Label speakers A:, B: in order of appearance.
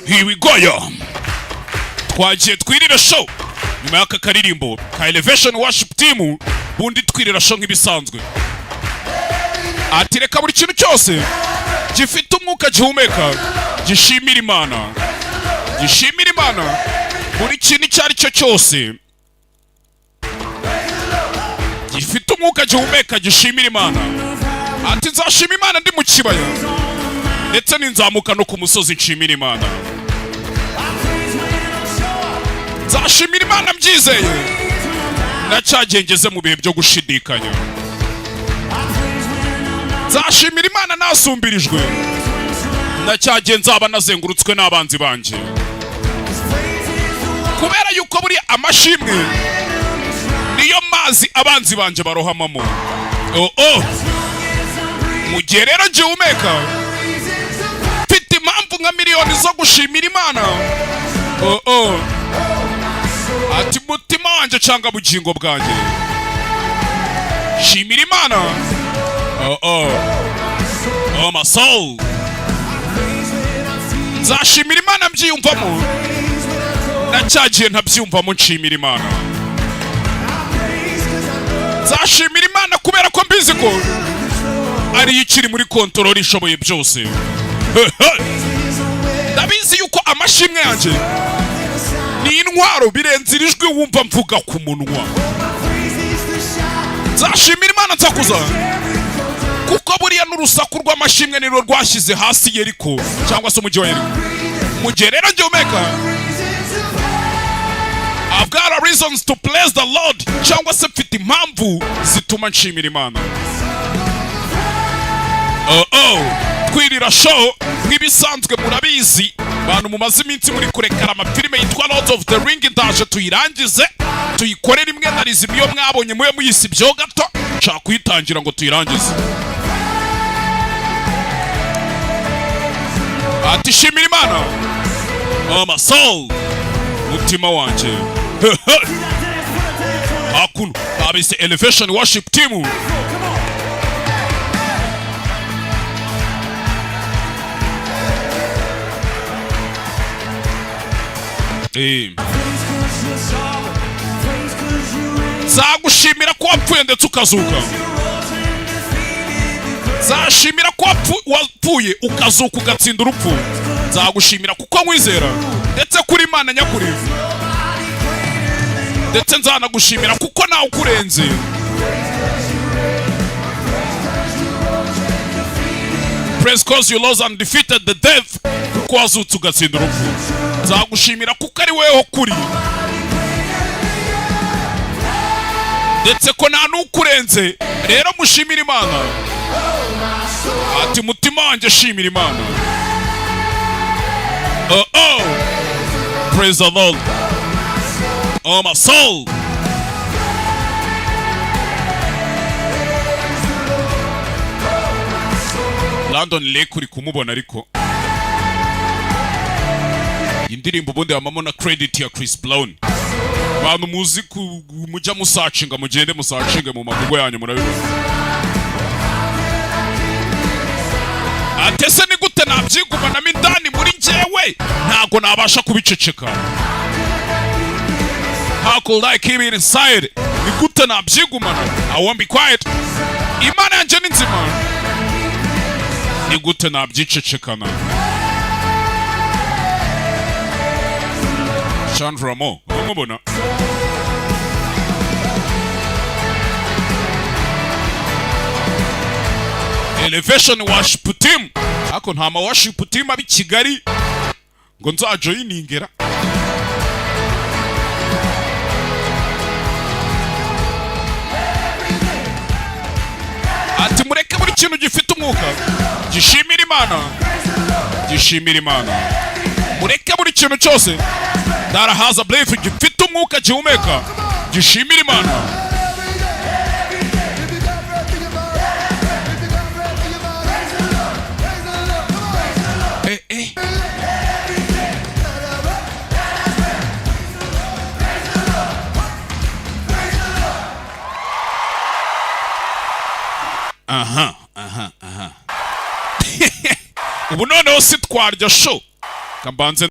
A: Here we go yo. Twagiye twirira show nyuma y'aka karirimbo ka Elevation Worship Team, bundi twirira show nk'ibisanzwe. Ati reka buri kintu cyose gifite umwuka gihumeka gishimira Imana. Gishimira Imana buri kintu cyari cyo cyose gifite umwuka gihumeka gishimira Imana. Ati nzashima Imana ndi mu kibaya ndetse ninzamuka no ku musozi nshimira Imana. Nzashimira Imana mbyizeye nacyagengeze mu bihe byo gushidikanya. Nzashimira Imana nasumbirijwe nacyagenza nazengurutswe n'abanzi banje. Kubera yuko buri amashimwe niyo mazi abanzi banje barohamamo. Mu gihe rero ngihumeka mfite impamvu nka miliyoni zo gushimira Imana. Ati mutima wanje cyangwa bugingo bwanjye shimira Imana. My soul. Nzashimira Imana mbyiyumvamo nacyagiye ntabyumvamo nshimira Imana. Nzashimira Imana kubera ko mbizi ko ari ikiri muri kontrol ishoboye byose. Ndabizi yuko amashimwe yanjye ni intwaro birenze ijwi wumva mvuga ku munwa. Nzashimira Imana nsakuza kuko buriya n'urusaku rw'amashimwe niro rwashyize hasi Yeriko cyangwa se umujyi wa Yeriko. Mu gihe rero ngihumeka I've got reasons to praise the Lord cyangwa se mfite impamvu zituma nshimira Imana. Twirira show nk'ibisanzwe murabizi bantu mumaze iminsi muri kurekara amafilime yitwa Lord of the Ring, ndaje tuyirangize tuyikorera imwe na rizimi yo mwabonye muye muyisi byo gato nshaka kuyitangira ngo tuyirangize. Ati shimira Imana my soul mutima wanje. Akuno abise Elevation Worship Team. Zagushimira ko wapfuye ndetse ukazuka. Zashimira ko wapfuye ukazuka ugatsinda urupfu. Zagushimira kuko nkwizera ndetse kuri Imana nyakuri. Ndetse nzanagushimira kuko nawe ukurenze. Praise cause you lost and defeated the death. Kuko wazutse ugatsinda urupfu. Nzagushimira kuko ari weho kuri ndetse ko nta n'ukurenze. Rero mushimira Imana. Ati mutima wanjye shimira Imana. Praise the Lord. My soul. London Lake uri kumubona ariko indirimbo ubundi wamamo na credit ya Chris Brown. Bantu muzi mujya musacinga mugende musacinge mu magugo yanyu murabibona. Atese ni gute nabyigumana mindani muri njyewe ntago nabasha kubiceceka. How could I keep it inside? Ni gute nabyigumana? I won't be quiet. Imana yanjye ni nzima. Ni gute nabyicecekana? Chandra Mo, umubona? Elevation Worship Team. Ako ntama worship team abi Kigali ngo nzajoyiningera. Ati mureke buri kintu gifite umwuka gishimira Imana. Gishimira Imana. Mureke buri kintu cyose that has a belief gifite umwuka gihumeka gishimira Imana. Ubu noneho si twarya show kambanze